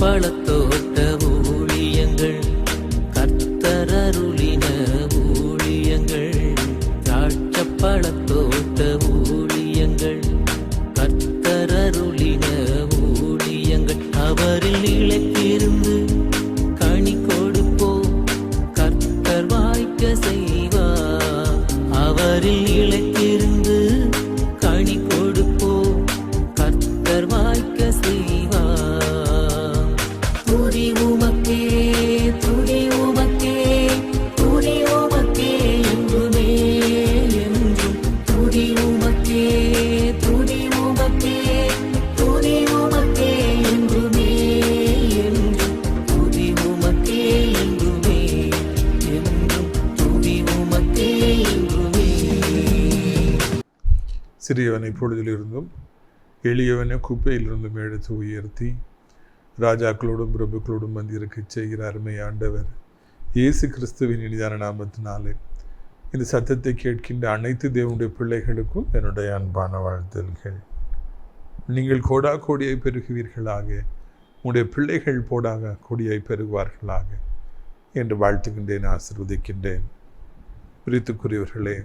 பழத்தோட்ட ஊழியங்கள், கர்த்தர் அருளின ஊழியங்கள். திராட்சை பழத்தோட்ட ஊழியங்கள், கர்த்தர் அருளின ஊழியங்கள். அவரில் நிலைத்திருந்து கனி கொடுப்போம், கர்த்தர் வாய்க்க செய்வார். அவரில் நிலைத்திருந்து கனி கொடுப்போம், கர்த்தர் வாய்க்க செய்வார். துதி உமக்கே, துதி உமக்கே, துதி உமக்கே என்றுமே என்றும். துதி உமக்கே, துதி உமக்கே, துதி உமக்கே என்றுமே என்றும். துதி உமக்கே என்றுமே என்றும். துதி உமக்கே என்றுமே. சிறியவனை பொழுதிலிருந்தும் எளியவனை குப்பையிலிருந்தும் எடுத்து உயர்த்தி ராஜாக்களோடும் பிரபுக்களோடும் வந்திருக்க செய்கிற அருமை ஆண்டவர் இயேசு கிறிஸ்துவின் இனிதான நாமத்தினாலே இந்த சத்தத்தை கேட்கின்ற அனைத்து தேவனுடைய பிள்ளைகளுக்கும் என்னுடைய அன்பான வாழ்த்துதல்கள். நீங்கள் கோடா கோடியாய் பெருகுவீர்களாக, உங்களுடைய பிள்ளைகள் போடாக கோடியாய் பெருகுவார்களாக என்று வாழ்த்துகின்றேன், ஆசீர்வதிக்கின்றேன். பிரித்துக்குரியவர்களே,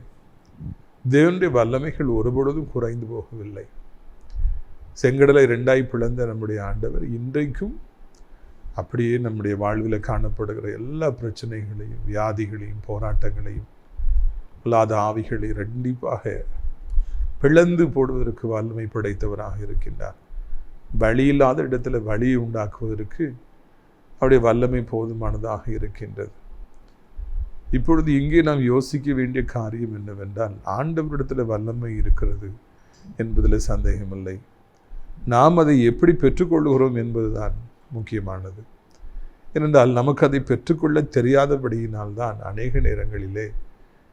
தேவனுடைய வல்லமைகள் ஒருபொழுதும் குறைந்து போகவில்லை. செங்கடலை 2ஆய் பிளந்த நம்முடைய ஆண்டவர் இன்றைக்கும் அப்படியே நம்முடைய வாழ்வில் காணப்படுகிற எல்லா பிரச்சனைகளையும், வியாதிகளையும், போராட்டங்களையும், இல்லாத ஆவிகளை கண்டிப்பாக பிளந்து போடுவதற்கு வல்லமை படைத்தவராக இருக்கின்றார். வழி இல்லாத இடத்துல வழியை உண்டாக்குவதற்கு அவருடைய வல்லமை போதுமானதாக இருக்கின்றது. இப்பொழுது இங்கே நாம் யோசிக்க வேண்டிய காரியம் என்னவென்றால், ஆண்டவரிடத்தில் வல்லமை இருக்கிறது என்பதில் சந்தேகமில்லை. நாம் அதை எப்படி பெற்றுக்கொள்கிறோம் என்பதுதான் முக்கியமானது. ஏனென்றால் நமக்கு அதை பெற்றுக்கொள்ள தெரியாதபடியினால்தான் அநேக நேரங்களிலே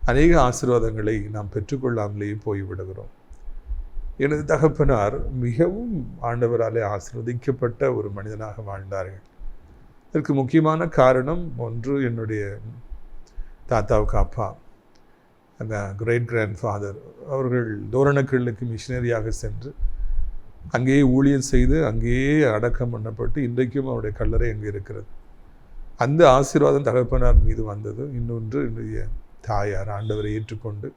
அநேக ஆசீர்வாதங்களை நாம் பெற்றுக்கொள்ளாமலேயே போய்விடுகிறோம். எனது தகப்பனார் மிகவும் ஆண்டவராலே ஆசீர்வதிக்கப்பட்ட ஒரு மனிதனாக வாழ்ந்தார்கள். இதற்கு முக்கியமான காரணம் ஒன்று, என்னுடைய தாத்தாவுக்கு அப்பா, அந்த கிரேட் கிராண்ட் ஃபாதர் அவர்கள் தோரணக்கல்லுக்கு மிஷினரியாக சென்று அங்கேயே ஊழியம் செய்து அங்கேயே அடக்கம் பண்ணப்பட்டு இன்றைக்கும் அவருடைய கல்லறை அங்கே இருக்கிறது. அந்த ஆசீர்வாதம் தகப்பனார் மீது வந்தது. இன்னொன்று, என்னுடைய தாயார் ஆண்டவரை ஏற்றுக்கொண்டு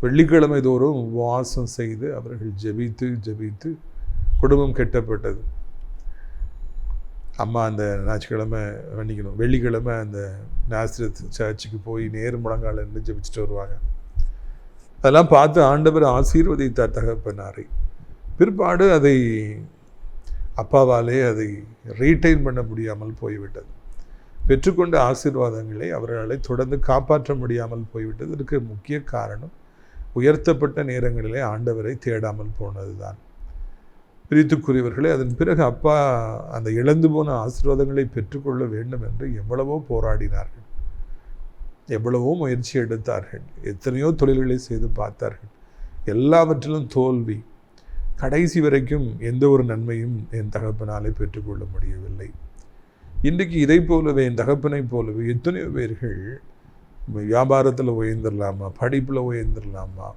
வெள்ளிக்கிழமை தோறும் உபவாசம் செய்து அவர்கள் ஜெபித்து ஜெபித்து குடும்பம் கெட்டப்பட்டது. அம்மா அந்த ஞாயிற்றுக்கிழமை வெள்ளிக்கிழமை அந்த நாசரேத் சர்ச்சுக்கு போய் நேர் முழங்கால இருந்து ஜெபிச்சுட்டு வருவாங்க. அதெல்லாம் பார்த்து ஆண்டவர் ஆசீர்வதித்தார் தகப்பனாரை. பிற்பாடு அதை அப்பாவாலே அதை ரீட்டைன் பண்ண முடியாமல் போய்விட்டது. பெற்றுக்கொண்ட ஆசீர்வாதங்களை அவர்களை தொடர்ந்து காப்பாற்ற முடியாமல் போய்விட்டது. இதற்கு முக்கிய காரணம் உயர்த்தப்பட்ட நேரங்களிலே ஆண்டவரை தேடாமல் போனது தான். பிரித்துக்குரியவர்களே, அதன் பிறகு அப்பா அந்த இழந்து போன ஆசீர்வாதங்களை பெற்றுக்கொள்ள வேண்டும் என்று எவ்வளவோ போராடினார்கள், எவ்வளவோ முயற்சி எடுத்தார்கள், எத்தனையோ தொழில்களை செய்து பார்த்தார்கள். எல்லாவற்றிலும் தோல்வி. கடைசி வரைக்கும் எந்த ஒரு நன்மையும் என் தகப்பனாலே பெற்றுக்கொள்ள முடியவில்லை. இன்றைக்கு இதை போலவே, என் தகப்பனை போலவே எத்தனையோ பேர்கள் வியாபாரத்தில் உயர்ந்துடலாமா, படிப்பில் உயர்ந்துடலாமா,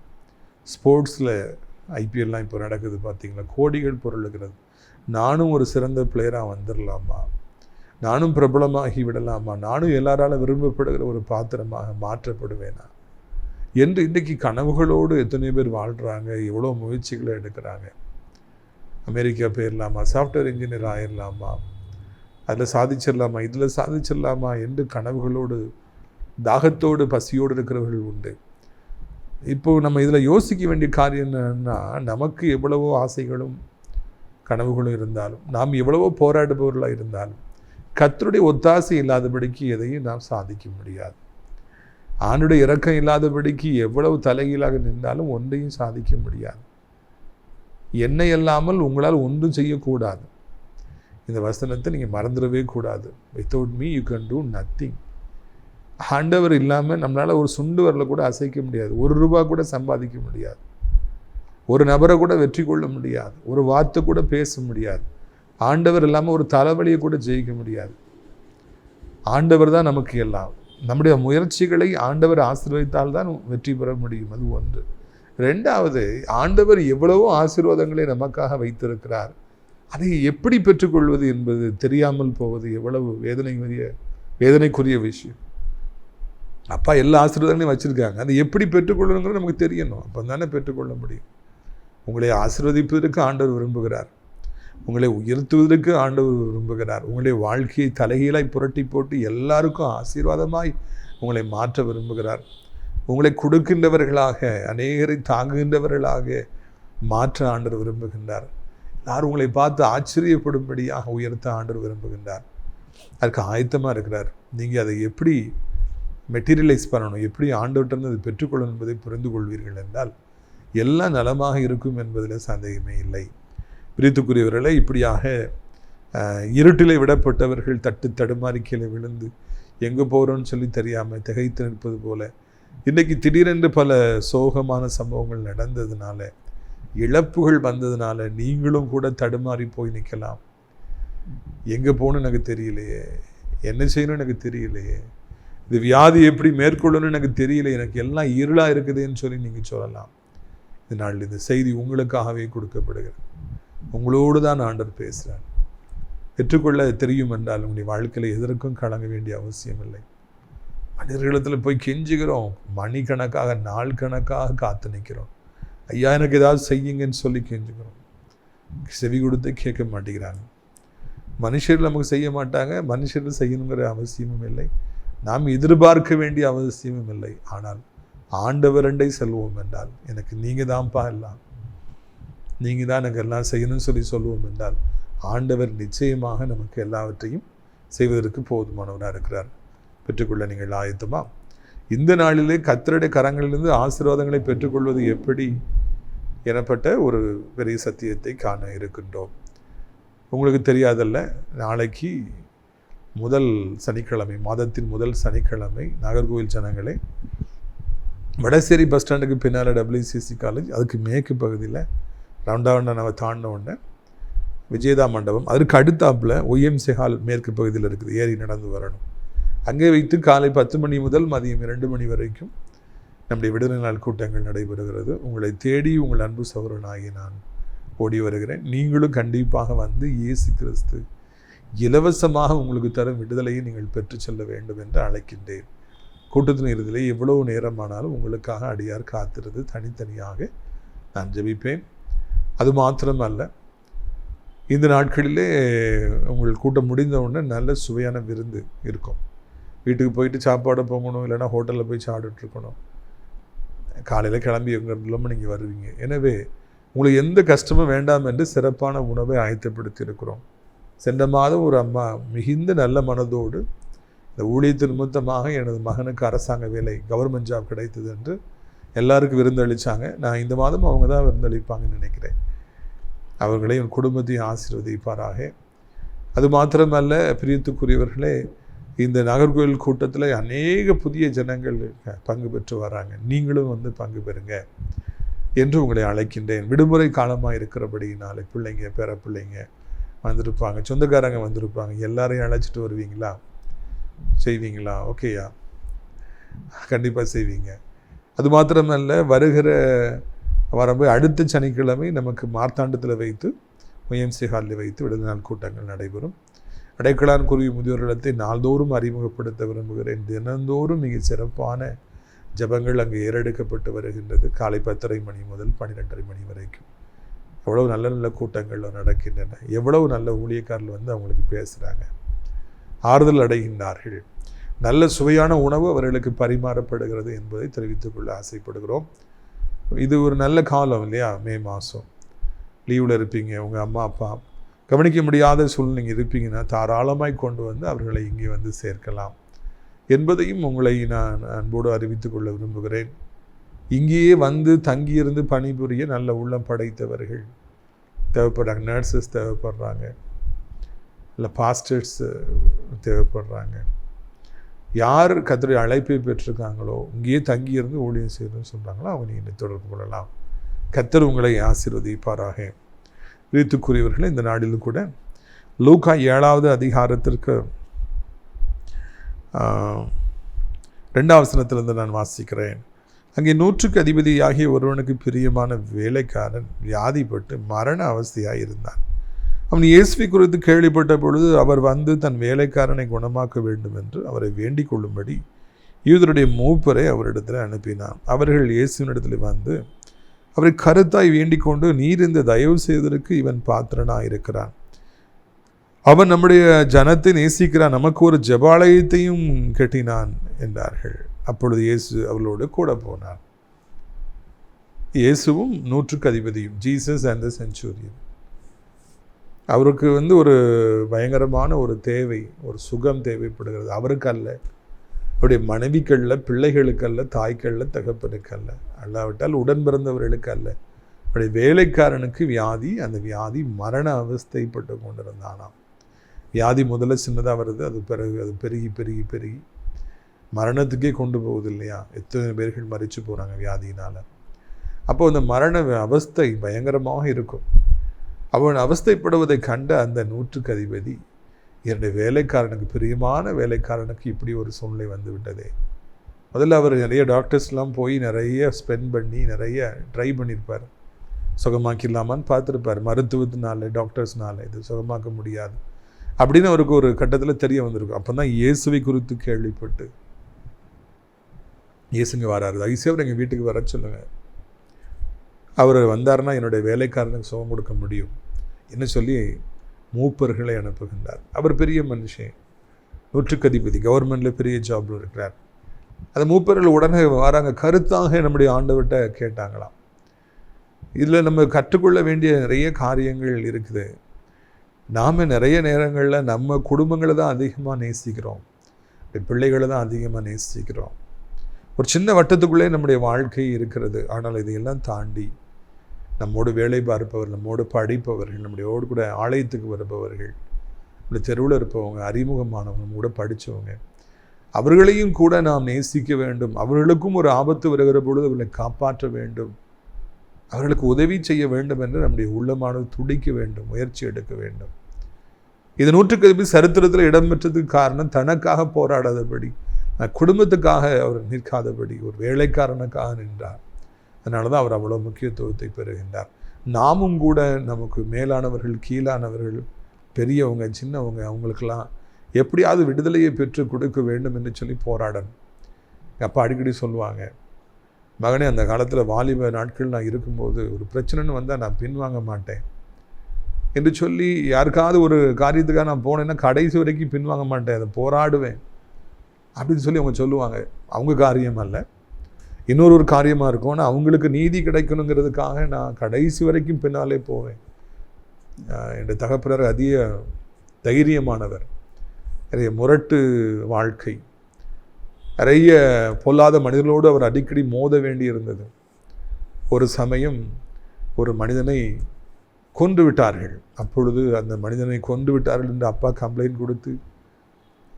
ஸ்போர்ட்ஸில் ஐபிஎல்லாம் இப்போ நடக்குது பார்த்தீங்களா, கோடிகள் பொருளுகிறது, நானும் ஒரு சிறந்த பிளேயராக வந்துடலாமா, நானும் பிரபலமாகி விடலாமா, நானும் எல்லாரால விரும்பப்படுகிற ஒரு பாத்திரமாக மாற்றப்படுவேனா என்று இன்றைக்கு கனவுகளோடு எத்தனை பேர் வாழ்கிறாங்க. எவ்வளோ முயற்சிகளை எடுக்கிறாங்க. அமெரிக்கா போயிடலாமா, சாஃப்ட்வேர் இன்ஜினியர் ஆயிடலாமா, அதில் சாதிச்சிடலாமா, இதில் சாதிச்சிடலாமா என்று கனவுகளோடு தாகத்தோடு பசியோடு இருக்கிறவர்கள் உண்டு. இப்போது நம்ம இதில் யோசிக்க வேண்டிய காரியம் என்னன்னா, நமக்கு எவ்வளவோ ஆசைகளும் கனவுகளும் இருந்தாலும், நாம் எவ்வளவோ போராடுபவர்களாக இருந்தாலும், கர்த்தருடைய ஒத்தாசை இல்லாதபடிக்கு எதையும் நாம் சாதிக்க முடியாது. ஆண்டுடைய இரக்கம் இல்லாதபடிக்கு எவ்வளவு தலைகீழாக நின்றாலும் ஒன்றையும் சாதிக்க முடியாது. என்னை இல்லாமல் உங்களால் ஒன்றும் செய்யக்கூடாது. இந்த வசனத்தை நீங்கள் மறந்துடவே கூடாது. Without me you can do nothing. ஆண்டவர் இல்லாமல் நம்மளால் ஒரு சுண்டு வரல கூட அசைக்க முடியாது, ₹1 கூட சம்பாதிக்க முடியாது, ஒரு நபரை கூட வெற்றி கொள்ள முடியாது, ஒரு வார்த்தை கூட பேச முடியாது. ஆண்டவர் இல்லாமல் ஒரு தலைவலியை கூட ஜெயிக்க முடியாது. ஆண்டவர் தான் நமக்கு எல்லாம். நம்முடைய முயற்சிகளை ஆண்டவர் ஆசீர்வதித்தால் தான் வெற்றி பெற முடியும். அது ஒன்று. ரெண்டாவது, ஆண்டவர் எவ்வளவோ ஆசீர்வாதங்களை நமக்காக வைத்திருக்கிறார். அதை எப்படி பெற்றுக்கொள்வது என்பது தெரியாமல் போவது எவ்வளவு வேதனைக்குரிய விஷயம். அப்பா எல்லா ஆசீர்வாதங்களையும் வச்சுருக்காங்க, அதை எப்படி பெற்றுக்கொள்ளணுங்கிறது நமக்கு தெரியணும். அப்போ தானே பெற்றுக்கொள்ள முடியும். உங்களை ஆசீர்வதிப்பதற்கு ஆண்டவர் விரும்புகிறார், உங்களை உயர்த்துவதற்கு ஆண்டவர் விரும்புகிறார், உங்களுடைய வாழ்க்கையை தலைகீழாய் புரட்டி போட்டு எல்லாருக்கும் ஆசீர்வாதமாய் உங்களை மாற்ற விரும்புகிறார். உங்களை கொடுக்கின்றவர்களாக, அநேகரை தாங்குகின்றவர்களாக மாற்ற ஆண்டவர் விரும்புகின்றார். எல்லாரும் உங்களை பார்த்து ஆச்சரியப்படும்படியாக உயர்த்த ஆண்டவர் விரும்புகின்றார். அதுக்கு ஆயத்தமாக இருக்கிறார். நீங்கள் அதை எப்படி மெட்டீரியலைஸ் பண்ணணும், எப்படி ஆண்டவர்கிட்ட அதை பெற்றுக்கொள்ளணும் என்பதை புரிந்து கொள்வீர்கள் என்றால் எல்லாம் நலமாக இருக்கும் என்பதில் சந்தேகமே இல்லை. பிரித்துக்குரியவர்களை இப்படியாக இருட்டிலே விடப்பட்டவர்கள் தடுமாறி கீழே விழுந்து எங்கே போகிறோன்னு சொல்லி தெரியாமல் திகைத்து நிற்பது போல இன்றைக்கி திடீரென்று பல சோகமான சம்பவங்கள் நடந்ததுனால, இழப்புகள் வந்ததுனால நீங்களும் கூட தடுமாறி போய் நிற்கலாம். எங்கே போகணும்னு எனக்கு தெரியலையே, என்ன செய்யணும்னு எனக்கு தெரியலையே, இது வியாதி எப்படி மேற்கொள்ளணும்னு எனக்கு தெரியல, எனக்கு எல்லாம் இருளாக இருக்குதுன்னு சொல்லி நீங்கள் சொல்லலாம். இதனால் இந்த செய்தி உங்களுக்காகவே கொடுக்கப்படுகிறது. உங்களோடு தான் ஆண்டவர் பேசுகிறார். பெற்றுக்கொள்ள தெரியும் என்றால் உங்களுடைய வாழ்க்கையில் எதற்கும் கலங்க வேண்டிய அவசியம் இல்லை. மனிதர்களிடத்தில் போய் கெஞ்சுகிறோம், மணிக்கணக்காக நாள் கணக்காக காத்து நிற்கிறோம். ஐயா எனக்கு ஏதாவது செய்யுங்கன்னு சொல்லி கெஞ்சுக்கிறோம். செவி கொடுத்து கேட்க மாட்டேங்கிறாங்க. மனுஷர்கள் நமக்கு செய்ய மாட்டாங்க, மனுஷர்கள் செய்யணுங்கிற அவசியமும் இல்லை, நாம் எதிர்பார்க்க வேண்டிய அவசியமும் இல்லை. ஆனால் ஆண்டவரண்டை செல்வோம் என்றால் எனக்கு நீங்கள் தான்ப்பா எல்லாம், நீங்கள் தான் எனக்கு எல்லாம் செய்யணும்னு சொல்லி சொல்லுவோம் என்றால் ஆண்டவர் நிச்சயமாக நமக்கு எல்லாவற்றையும் செய்வதற்கு போதுமானவராக இருக்கிறார். பெற்றுக்கொள்ள நீங்கள் ஆயத்தமா? இந்த நாளிலே கர்த்தருடைய கரங்களிலிருந்து ஆசீர்வாதங்களை பெற்றுக்கொள்வது எப்படி எனப்பட்ட ஒரு பெரிய சத்தியத்தை காண இருக்கின்றோம். உங்களுக்கு தெரியாதல்ல, நாளைக்கு முதல் சனிக்கிழமை, மாதத்தின் முதல் சனிக்கிழமை நாகர்கோவில் ஜனங்களே, வடசேரி பஸ் ஸ்டாண்டுக்கு பின்னால் WCC காலேஜ், அதுக்கு மேற்கு பகுதியில் ரவுண்டாவண்டை நம்ம தாண்டின உடனே விஜயதா மண்டபம், அதற்கு அடுத்தாப்பில் OMC ஹால் மேற்கு பகுதியில் இருக்குது. ஏறி நடந்து வரணும். அங்கே வைத்து காலை 10 மணி முதல் மதியம் 2 மணி வரைக்கும் நம்முடைய விடுதலை நாள் கூட்டங்கள் நடைபெறுகிறது. உங்களை தேடி உங்கள் அன்பு சகோதரனாகி நான் ஓடி வருகிறேன். நீங்களும் கண்டிப்பாக வந்து இயேசு கிறிஸ்து இலவசமாக உங்களுக்கு தரும் விடுதலையை நீங்கள் பெற்று செல்ல வேண்டும் என்று அழைக்கின்றேன். கூட்டத்தின் இறுதியிலே எவ்வளவு நேரமானாலும் உங்களுக்காக அடியார் காத்திருந்து தனித்தனியாக நான் ஜெபிப்பேன். அது மாத்திரமல்ல, இந்த நாட்களிலே உங்கள் கூட்டம் முடிந்த உடனே நல்ல சுவையான விருந்து இருக்கும். வீட்டுக்கு போயிட்டு சாப்பாடு போகணும், இல்லைன்னா ஹோட்டலில் போய் சாப்பிட்டுருக்கணும். காலையில் கிளம்பி எங்கே இல்லாமல் நீங்கள் வருவீங்க. எனவே உங்களுக்கு எந்த கஷ்டமும் வேண்டாம் என்று சிறப்பான உணவை ஆயத்தப்படுத்தி இருக்கிறோம். சென்ற மாதம் ஒரு அம்மா மிகுந்த நல்ல மனதோடு இந்த ஊழியத்தின் நிமித்தமாக எனது மகனுக்கு அரசாங்க வேலை, கவர்மெண்ட் ஜாப் கிடைத்தது என்று எல்லாருக்கும் விருந்தளித்தாங்க. நான் இந்த மாதம் அவங்க தான் விருந்தளிப்பாங்கன்னு நினைக்கிறேன். அவர்களை என் குடும்பத்தையும் ஆசீர்வதிப்பாராக. அது மாத்திரமல்ல, பிரியத்துக்குரியவர்களே, இந்த நாகர்கோவில் கூட்டத்தில் அநேக புதிய ஜனங்கள் பங்கு பெற்று வராங்க. நீங்களும் வந்து பங்கு பெறுங்க என்று உங்களை அழைக்கின்றேன். விடுமுறை காலமாக இருக்கிறபடினாலே பிள்ளைங்க, பேர பிள்ளைங்க வந்திருப்பாங்க, சொந்தக்காரங்க வந்திருப்பாங்க. எல்லாரையும் அழைச்சிட்டு வருவீங்களா? செய்வீங்களா? ஓகேயா? கண்டிப்பாக செய்வீங்க. அது மாத்திரமல்ல, வருகிற வரம்பு அடுத்த சனிக்கிழமை நமக்கு மார்த்தாண்டத்தில் வைத்து OMC ஹாலில் வைத்து விடுதலை நாள் கூட்டங்கள் நடைபெறும். அடைக்கலான் குருவி முதியோர்களத்தை நாள்தோறும் அறிமுகப்படுத்த விரும்புகிறேன். தினந்தோறும் மிக சிறப்பான ஜபங்கள் அங்கே ஏறெடுக்கப்பட்டு வருகின்றது. காலை 10:30 மணி முதல் 12:30 மணி வரைக்கும் எவ்வளவு நல்ல நல்ல கூட்டங்கள் நடக்கின்றன. எவ்வளவு நல்ல ஊழியக்காரர்கள் வந்து அவங்களுக்கு பேசுகிறாங்க, ஆறுதல் அடைகின்றார்கள். நல்ல சுவையான உணவு அவர்களுக்கு பரிமாறப்படுகிறது என்பதை தெரிவித்துக் கொள்ள ஆசைப்படுகிறோம். இது ஒரு நல்ல காலம் இல்லையா? மே மாதம் லீவில் இருப்பீங்க, உங்கள் அம்மா அப்பா கவனிக்க முடியாத சூழ்நிலை இருப்பீங்கன்னா தாராளமாய் கொண்டு வந்து அவர்களை இங்கே வந்து சேர்க்கலாம் என்பதையும் உங்களை நான் அன்போடு அறிவித்துக் கொள்ள விரும்புகிறேன். இங்கேயே வந்து தங்கியிருந்து பணிபுரிய நல்ல உள்ளம் படைத்தவர்கள் தேவைப்படுறாங்க. நர்சஸ் தேவைப்படுறாங்க, இல்லை பாஸ்டர்ஸ் தேவைப்படுறாங்க. யார் கர்த்தருடைய அழைப்பை பெற்றிருக்காங்களோ, இங்கேயே தங்கியிருந்து ஊழியம் செய்யணும்னு சொல்கிறாங்களோ அவங்க நீங்கள் தொடர்பு கொள்ளலாம். கர்த்தர் உங்களை ஆசீர்வதிப்பாராக. பிரியத்துக்குரியவர்களே, இந்த நாளிலும் கூட லூக்கா 7வது அதிகாரத்திற்கு 2ஆம் வசனத்திலிருந்து நான் வாசிக்கிறேன். அங்கே 100க்கு அதிபதியாகிய ஒருவனுக்கு பிரியமான வேலைக்காரன் வியாதிப்பட்டு மரண அவஸ்தையாக இருந்தான். அவன் இயேசுவை குறித்து கேள்விப்பட்ட பொழுது அவர் வந்து தன் வேலைக்காரனை குணமாக்க வேண்டும் என்று அவரை வேண்டிக் கொள்ளும்படி யூதருடைய மூப்பரை அவரிடத்தில் அனுப்பினான். அவர்கள் இயேசுவினிடத்தில் வந்து அவரை கருத்தாய் வேண்டிக் கொண்டு, நீர் இந்த தயவு செய்வதற்கு இவன் பாத்திரனாக இருக்கிறான், அவன் நம்முடைய ஜனத்தை நேசிக்கிறான், நமக்கு ஒரு ஜெபாலயத்தையும் கட்டினான் என்றார்கள். அப்பொழுது இயேசு அவர்களோடு கூட போனார். இயேசுவும் 100க்கு அதிபதியும், ஜீசஸ் அண்ட் த சென்ச்சுரியன். அவருக்கு ஒரு பயங்கரமான ஒரு தேவை, ஒரு சுகம் தேவைப்படுகிறது. அவருக்கு அல்ல, அவருடைய மனைவிக்கல்ல, பிள்ளைகளுக்கல்ல, தாய்க்கல்ல, தகப்பனுக்கல்ல, அல்லாவிட்டால் உடன் பிறந்தவர்களுக்கு அல்ல, அவருடைய வேலைக்காரனுக்கு வியாதி. அந்த வியாதி மரண அவஸ்தைப்பட்டு கொண்டிருந்தானாம். வியாதி முதல்ல சின்னதாக வருது, அது பிறகு அது பெருகி பெருகி பெருகி மரணத்துக்கே கொண்டு போகுது இல்லையா? எத்தனை பேர்கள் மரித்து போகிறாங்க வியாதியினால். அப்போ அந்த மரண அவஸ்தை பயங்கரமாக இருக்கும். அவன் அவஸ்தைப்படுவதை கண்ட அந்த 100க்கு அதிபதி, என்னுடைய வேலைக்காரனுக்கு, பிரியமான வேலைக்காரனுக்கு இப்படி ஒரு சூழ்நிலை வந்து விட்டதே. முதல்ல அவர் நிறைய டாக்டர்ஸ்லாம் போய் நிறைய ஸ்பெண்ட் பண்ணி நிறைய ட்ரை பண்ணியிருப்பார், சுகமாக்கிடலாமான்னு பார்த்துருப்பார். மருத்துவத்தினால, டாக்டர்ஸ்னால இது சுகமாக்க முடியாது அப்படின்னு அவருக்கு ஒரு கட்டத்தில் தெரிய வந்திருக்கும். அப்போ தான் இயேசுவை குறித்து கேள்விப்பட்டு, இயேசுங்க வராரு, ஐசியவர் எங்கள் வீட்டுக்கு வர சொல்லுங்கள், அவர் வந்தார்னா என்னுடைய வேலைக்காரனுக்கு சுகம் கொடுக்க முடியும் என்ன சொல்லி மூப்பர்களை அனுப்புகின்றார். அவர் பெரிய மனுஷன், 100க்கு அதிபதி, கவர்மெண்ட்டில் பெரிய ஜாப்ல இருக்கிறார். அந்த மூப்பர்கள் உடனே வராங்க, கருத்தாக நம்முடைய ஆண்டவர்கிட்ட கேட்டாங்களாம். இதில் நம்ம கற்றுக்கொள்ள வேண்டிய நிறைய காரியங்கள் இருக்குது. நாம் நிறைய நேரங்களில் நம்ம குடும்பங்களை தான் அதிகமாக நேசிக்கிறோம், பிள்ளைகளை தான் அதிகமாக நேசிக்கிறோம். ஒரு சின்ன வட்டத்துக்குள்ளே நம்முடைய வாழ்க்கை இருக்கிறது. ஆனால் இதையெல்லாம் தாண்டி நம்மோடு வேலை பார்ப்பவர்கள், நம்மோடு படிப்பவர்கள், நம்முடையோடு கூட ஆலயத்துக்கு வருபவர்கள், நம்முடைய தெருவில் இருப்பவங்க, அறிமுகமானவங்க, நம்ம கூட படித்தவங்க, அவர்களையும் கூட நாம் நேசிக்க வேண்டும். அவர்களுக்கும் ஒரு ஆபத்து வருகிற பொழுது அவர்களை காப்பாற்ற வேண்டும், அவர்களுக்கு உதவி செய்ய வேண்டும் என்று நம்முடைய உள்ளமானது துடிக்க வேண்டும், முயற்சி எடுக்க வேண்டும். இது 100க்கு அதிபதி சரித்திரத்தில் இடம்பெற்றதுக்கு காரணம் தனக்காக போராடாதபடி, குடும்பத்துக்காக அவர் நிற்காதபடி ஒரு வேலைக்காரனுக்காக நின்றார். அதனால தான் அவர் அவ்வளோ முக்கியத்துவத்தை பெறுகின்றார். நாமும் கூட நமக்கு மேலானவர்கள், கீழானவர்கள், பெரியவங்க, சின்னவங்க, அவங்களுக்கெல்லாம் எப்படியாவது விடுதலையை பெற்று கொடுக்க வேண்டும் என்று சொல்லி போராடணும். அப்பா அடிக்கடி சொல்லுவாங்க, மகனே, அந்த காலத்தில் வாலிப நாட்கள் நான் இருக்கும்போது ஒரு பிரச்சனைன்னு வந்தால் நான் பின்வாங்க மாட்டேன் என்று சொல்லி, யாருக்காவது ஒரு காரியத்துக்காக நான் போனேன்னா கடைசி வரைக்கும் பின்வாங்க மாட்டேன், அதை போராடுவேன் அப்படின்னு சொல்லி அவங்க சொல்லுவாங்க. அவங்க காரியம் அல்ல, இன்னொரு காரியமாக இருக்கும். ஆனால் அவங்களுக்கு நீதி கிடைக்கணுங்கிறதுக்காக நான் கடைசி வரைக்கும் பின்னாலே போவேன். என்னுடைய தகப்பனர் அதிக தைரியமானவர், நிறைய முரட்டு வாழ்க்கை, நிறைய பொல்லாத மனிதர்களோடு அவர் அடிக்கடி மோத வேண்டி இருந்தது. ஒரு சமயம் ஒரு மனிதனை கொன்று விட்டார்கள். அப்பொழுது அந்த மனிதனை கொன்று விட்டார்கள் என்று அப்பா கம்ப்ளைண்ட் கொடுத்து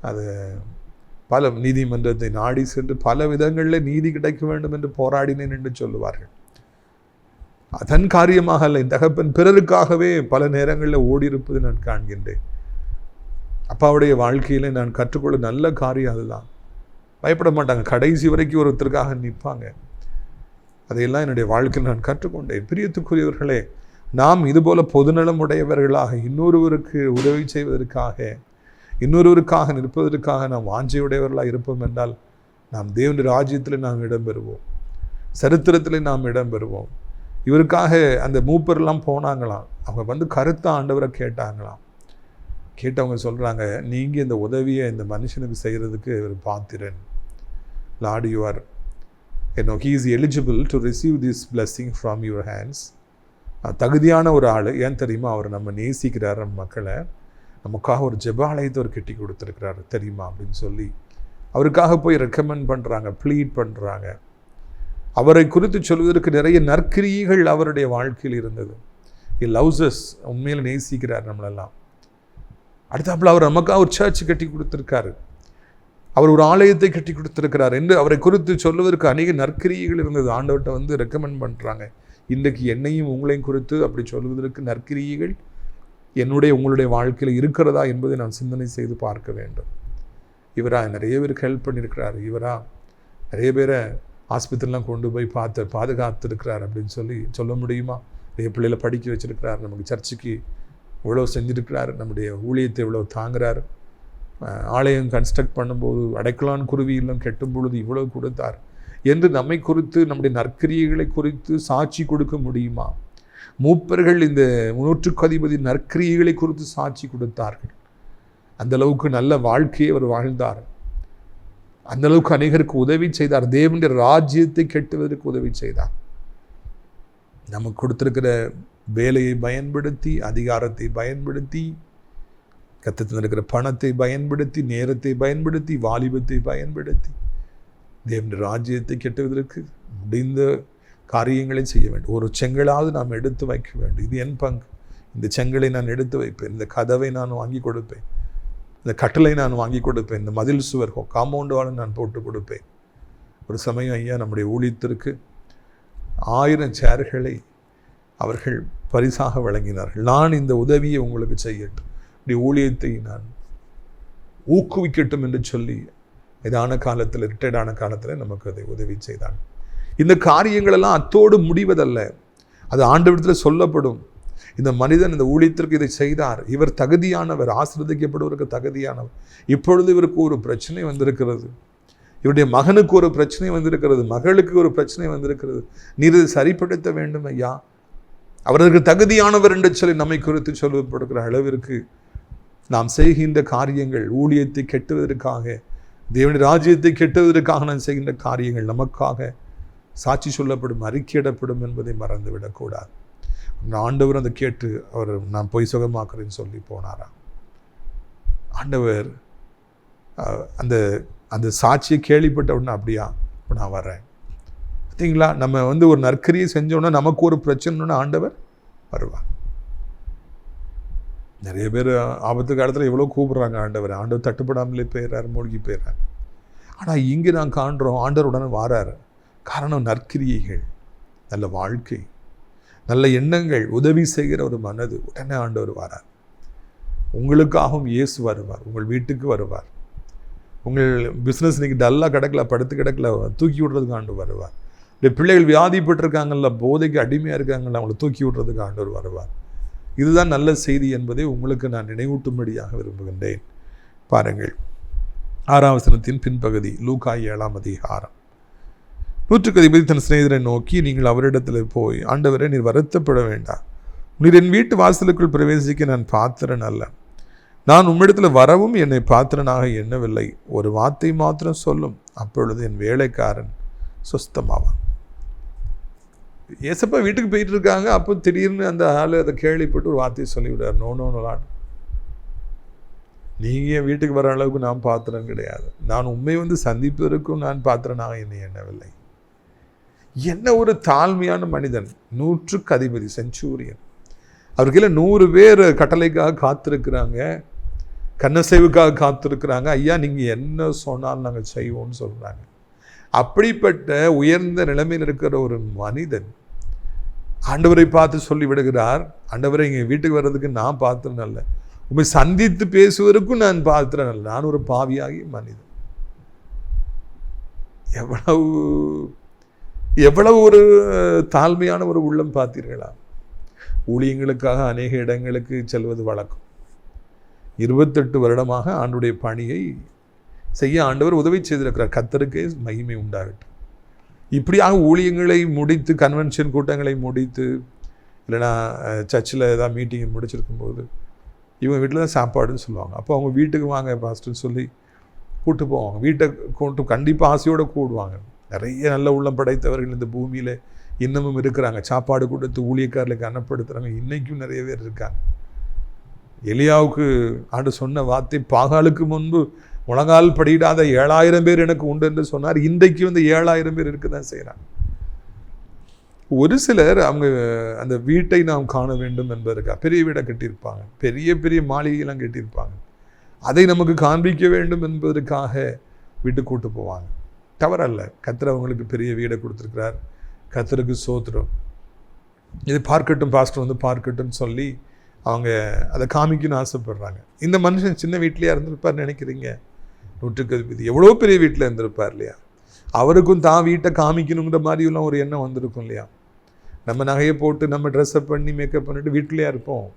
அதை பல நீதிமன்றத்தை நாடி சென்று பல விதங்களில் நீதி கிடைக்க வேண்டும் என்று போராடினேன் என்று சொல்லுவார்கள். அதன் காரியமாக அல்ல, இந்த தகப்பன் பிறருக்காகவே பல நேரங்களில் ஓடியிருப்பது நான் காண்கின்றேன். அப்பாவுடைய வாழ்க்கையில் நான் கற்றுக்கொள்ள நல்ல காரியம் அதுதான். பயப்பட மாட்டாங்க, கடைசி வரைக்கும் ஒருத்தருக்காக நிற்பாங்க. அதையெல்லாம் என்னுடைய வாழ்க்கையில் நான் கற்றுக்கொண்டேன். பிரியத்துக்குரியவர்களே, நாம் இதுபோல பொதுநலம் உடையவர்களாக இன்னொருவருக்கு உதவி செய்வதற்காக, இன்னொருவருக்காக நிற்பதற்காக நாம் வாஞ்சையுடையவர்களாக இருப்போம் என்றால் நாம் தேவனுடைய ராஜ்யத்தில் நாம் இடம்பெறுவோம், சரித்திரத்தில் நாம் இடம்பெறுவோம். இவருக்காக அந்த மூப்பர்லாம் போனாங்களாம். அவங்க வந்து கருத்த ஆண்டவரை கேட்டாங்களாம். கேட்டவங்க சொல்கிறாங்க, நீங்கள் இந்த உதவியை இந்த மனுஷனுக்கு செய்கிறதுக்கு ஒரு பாத்திரன். Lord, you are he is eligible to receive this blessing from your hands. தகுதியான ஒரு ஆள். ஏன் தெரியுமா? அவர் நம்ம நேசிக்கிறார், நம்ம மக்களை, நமக்காக ஒரு ஜெபாலயத்தை அவர் கட்டி கொடுத்துருக்கிறாரு தெரியுமா அப்படின்னு சொல்லி அவருக்காக போய் ரெக்கமெண்ட் பண்ணுறாங்க, ப்ளீட் பண்ணுறாங்க. அவரை குறித்து சொல்வதற்கு நிறைய நற்கிரியைகள் அவருடைய வாழ்க்கையில் இருந்தது. he loves us, உண்மையில் நேசிக்கிறார் நம்மளெல்லாம். அடுத்தாப்புல அவர் நமக்காக ஒரு சர்ச் கட்டி கொடுத்துருக்காரு, அவர் ஒரு ஆலயத்தை கட்டி கொடுத்துருக்கிறார் என்று அவரை குறித்து சொல்வதற்கு அநேக நற்கிரியைகள் இருந்தது. ஆண்டவர்கிட்ட வந்து ரெக்கமெண்ட் பண்ணுறாங்க. இன்றைக்கு என்னையும் உங்களையும் குறித்து அப்படி சொல்வதற்கு நற்கிரியைகள் என்னுடைய உங்களுடைய வாழ்க்கையில் இருக்கிறதா என்பதை நான் சிந்தனை செய்து பார்க்க வேண்டும். இவரா நிறைய பேருக்கு ஹெல்ப் பண்ணியிருக்கிறார், இவரா நிறைய பேரை ஆஸ்பத்திரிலாம் கொண்டு போய் பாதுகாத்துருக்கிறார் அப்படின்னு சொல்ல முடியுமா? நிறைய பிள்ளைகளை படிக்க வச்சிருக்கிறார், நமக்கு சர்ச்சுக்கு இவ்வளோ செஞ்சுருக்கிறார், நம்முடைய ஊழியத்தை இவ்வளோ தாங்குறார், ஆலயம் கன்ஸ்ட்ரக்ட் பண்ணும்போது அடைக்கலான் குருவி இல்லம் கெட்டும் பொழுது இவ்வளோ கொடுத்தார் என்று நம்மை குறித்து, நம்முடைய நற்கிரியைகளை குறித்து சாட்சி கொடுக்க முடியுமா? மூப்பர்கள் இந்த 100 நற்கிரியைகளை குறித்து சாட்சி கொடுத்தார்கள். அந்த அளவுக்கு நல்ல வாழ்க்கையை அவர் வாழ்ந்தார். அந்த அளவுக்கு அநேகருக்கு உதவி செய்தார். தேவனுடைய ராஜ்யத்தை கெட்டுவதற்கு உதவி செய்தார். நமக்கு கொடுத்திருக்கிற வேலையை பயன்படுத்தி, அதிகாரத்தை பயன்படுத்தி, கத்தத்தில் இருக்கிற பணத்தை பயன்படுத்தி, நேரத்தை பயன்படுத்தி, வாலிபத்தை பயன்படுத்தி தேவனுடைய ராஜ்யத்தை கெட்டுவதற்கு முடிந்த காரியங்களை செய்ய வேண்டும். ஒரு செங்கலாவது நாம் எடுத்து வைக்க வேண்டும். இது என் பங்கு. இந்த செங்கலை நான் எடுத்து வைப்பேன், இந்த கதவை நான் வாங்கி கொடுப்பேன், இந்த கட்டளை நான் வாங்கி கொடுப்பேன், இந்த மதில் சுவர் காம்பவுண்ட் வால் நான் போட்டு கொடுப்பேன். ஒரு சமயம் ஐயா நம்முடைய ஊழியத்திற்கு 1000 சேர்களை அவர்கள் பரிசாக வழங்கினார்கள். நான் இந்த உதவியை உங்களுக்கு செய்யட்டும், இப்படி ஊழியத்தை நான் ஊக்குவிக்கட்டும் என்று சொல்லி இதான காலத்தில், ரிட்டையர்டான காலத்தில் நமக்கு அதை உதவி செய்தாங்க. இந்த காரியங்களெல்லாம் அத்தோடு முடிவதல்ல, அது ஆண்டவரிடத்தில் சொல்லப்படும். இந்த மனிதன் இந்த ஊழியத்திற்கு இதை செய்தார், இவர் தகுதியானவர், ஆசீர்வதிக்கப்படுவதற்கு தகுதியானவர். இப்பொழுது இவருக்கு ஒரு பிரச்சனை வந்திருக்கிறது, இவருடைய மகனுக்கு ஒரு பிரச்சனை வந்திருக்கிறது, மகளுக்கு ஒரு பிரச்சனை வந்திருக்கிறது, நீர் இதை சரிப்படுத்த வேண்டும் ஐயா, அவருக்கு தகுதியானவர் என்று சொல்லி நம்மை குறித்து சொல்லப்படுகிற அளவிற்கு நாம் செய்கின்ற காரியங்கள், ஊழியத்தை கெட்டுவதற்காக, தேவனுடைய ராஜ்யத்தை கெட்டுவதற்காக நான் செய்கின்ற காரியங்கள் நமக்காக சாட்சி சொல்லப்படும், அறிக்கையிடப்படும் என்பதை மறந்துவிடக்கூடாது. ஆண்டவர் அதை கேட்டு அவர் நான் போய் சுகமாக்குறேன்னு சொல்லி போனாராம். ஆண்டவர் அந்த அந்த சாட்சியை கேள்விப்பட்ட உடனே அப்படியா இப்போ நான் வரேன். பார்த்தீங்களா, நம்ம ஒரு நற்கரியை செஞ்சோன்னா நமக்கு ஒரு பிரச்சனைன்னா ஆண்டவர் வருவார். நிறைய பேர் ஆபத்து காலத்தில் எவ்வளோ கூப்பிட்றாங்க ஆண்டவர் தட்டுப்படாமலே போயிடுறாரு, மூழ்கி போயிடுறாங்க. ஆனால் இங்கே நான் காண்றோம் ஆண்டவர் உடனே வாராரு. காரணம் நற்கிரியைகள், நல்ல வாழ்க்கை, நல்ல எண்ணங்கள், உதவி செய்கிற ஒரு மனது. உடனே ஆண்டவர் வரார். உங்களுக்காகவும் இயேசு வருவார், உங்கள் வீட்டுக்கு வருவார். உங்கள் பிஸ்னஸ் இன்னைக்கு டல்லாக கிடக்கல, படுத்து கிடக்கல, தூக்கி விடுறதுக்கு ஆண்டவர் வருவார். இந்த பிள்ளைகள் வியாதிப்பட்டிருக்காங்கல்ல, போதைக்கு அடிமையாக இருக்காங்கல்ல, அவங்களை தூக்கி விடுறதுக்கு ஆண்டவர் வருவார். இதுதான் நல்ல செய்தி என்பதை உங்களுக்கு நான் நினைவூட்டும்படியாக விரும்புகின்றேன். பாருங்கள், 6ஆம் வசனத்தின் பின்பகுதி, லூக்கா 7ஆம் அதிகாரம். 100க்கு அதிபதி தன் சிநேகிதரை நோக்கி, நீங்கள் அவரிடத்தில் போய், ஆண்டவரே நீர் வருத்தப்பட வேண்டாம், நீர் என் வீட்டு வாசலுக்குள் பிரவேசிக்க நான் பாத்திரன் அல்ல, நான் உம்மிடத்தில் வரவும் என்னை பாத்திரனாக எண்ணவில்லை, ஒரு வார்த்தை மாத்திரம் சொல்லும், அப்பொழுது என் வேலைக்காரன் சுஸ்தமாவான். ஏசப்பா வீட்டுக்கு போயிட்டு இருக்காங்க. அப்போ திடீர்னு அந்த ஆள் அதை கேள்விப்பட்டு ஒரு வார்த்தையை சொல்லிவிடார். நோலான், நீங்கள் என் வீட்டுக்கு வர அளவுக்கு நான் பாத்திரம் கிடையாது, நான் உண்மை சந்திப்பதற்கும் நான் பாத்திரனாக என்னை எண்ணவில்லை. என்ன ஒரு தாழ்மையான மனிதன், 100க்கு அதிபதி, செஞ்சூரியன். அவருக்கெல்லாம் 100 பேர் கட்டளைக்காக காத்திருக்கிறாங்க, கண்ணசைவுக்காக காத்திருக்கிறாங்க. ஐயா நீங்கள் என்ன சொன்னாலும் நாங்கள் செய்வோம்னு சொல்கிறாங்க. அப்படிப்பட்ட உயர்ந்த நிலைமையில் இருக்கிற ஒரு மனிதன் ஆண்டவரை பார்த்து சொல்லி விடுகிறார், ஆண்டவரை இங்கே வீட்டுக்கு வர்றதுக்கு நான் பாத்திரம் அல்ல, உண்மை சந்தித்து பேசுவதற்கும் நான் பாத்திரம் அல்ல, நான் ஒரு பாவியாகிய மனிதன். எவ்வளவு ஒரு தாழ்மையான ஒரு உள்ளம் பார்த்தீர்களா? ஊழியங்களுக்காக அநேக இடங்களுக்கு செல்வது வழக்கம். 28 வருடமாக ஆண்டுடைய பணியை செய்ய ஆண்டவர் உதவி செய்திருக்கிறார். கர்த்தருக்கே மகிமை உண்டாகட்டும். இப்படியாக ஊழியங்களை முடித்து, கன்வென்ஷன் கூட்டங்களை முடித்து, இல்லைனா சர்ச்சில் ஏதாவது மீட்டிங் முடிச்சிருக்கும்போது இவங்க வீட்டில் தான் சாப்பாடுன்னு சொல்லுவாங்க. அப்போ அவங்க வீட்டுக்கு வாங்க பாஸ்டர்னு சொல்லி கூப்பிட்டு போவாங்க. வீட்டை கூட்டு கண்டிப்பாக ஆசையோடு கூடுவாங்க. நிறைய நல்ல உள்ளம் படைத்தவர்கள் இந்த பூமியில் இன்னமும் இருக்கிறாங்க. சாப்பாடு கொடுத்து ஊழியக்காரர்களுக்கு அன்னப்படுத்துகிறாங்க. இன்றைக்கும் நிறைய பேர் இருக்காங்க. எலியாவுக்கு ஆண்டு சொன்ன வார்த்தை, பாகாலுக்கு முன்பு முழங்கால் படியிடாத 7000 பேர் எனக்கு உண்டு என்று சொன்னார். இன்றைக்கு 7000 பேர் இருக்க தான் செய்கிறாங்க. ஒரு சிலர் அவங்க அந்த வீட்டை நாம் காண வேண்டும் என்பதற்காக பெரிய வீடை கட்டியிருப்பாங்க, பெரிய பெரிய மாளிகையெல்லாம் கட்டியிருப்பாங்க. அதை நமக்கு காண்பிக்க வேண்டும் என்பதற்காக வீட்டுக்கு கூட்டு போவாங்க. தவறல்ல, கர்த்தர் அவங்களுக்கு பெரிய வீடை கொடுத்துருக்கிறார். கர்த்தருக்கு ஸ்தோத்திரம். இது பார்க்கட்டும், பாஸ்டர் பார்க்கட்டும்னு சொல்லி அவங்க அதை காமிக்கணும்னு ஆசைப்படுறாங்க. இந்த மனுஷன் சின்ன வீட்லேயே இருந்திருப்பார் நினைக்கிறீங்க? 100க்கு அதிபதி எவ்வளோ பெரிய வீட்டில் இருந்திருப்பார் இல்லையா? அவருக்கும் தான் வீட்டை காமிக்கணுங்கிற மாதிரிலாம் ஒரு எண்ணம் வந்திருக்கும் இல்லையா? நம்ம நகையை போட்டு, நம்ம ட்ரெஸ்அப் பண்ணி, மேக்கப் பண்ணிட்டு வீட்டிலையா இருப்போம்.